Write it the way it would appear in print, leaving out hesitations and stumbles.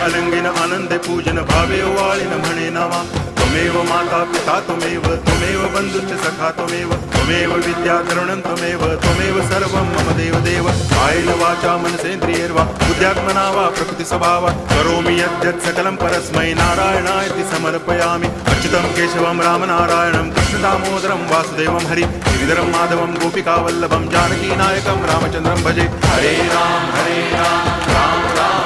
अलंगिन आनंदे पूजन भावे वाळिन म्हणे नामा त्वमेव माता पिता त्वमेव बंधुश्च सखा त्वमेव विद्या तरुणं त्वमेव सर्वं मम देव कायेन वाचा मनसेन्द्रियैर्वा बुद्ध्यात्मना वा प्रकृति स्वभावात् करोमि यद्यत् सकलं परस्मै नारायणायति समर्पयामि अच्युतं केशवं रामनारायणं कृष्णदामोदरं वासुदेवं हरि गिरिधरं माधवं गोपिकावल्लभं जानकीनायकं रामचन्द्रं भजे हरे राम राम राम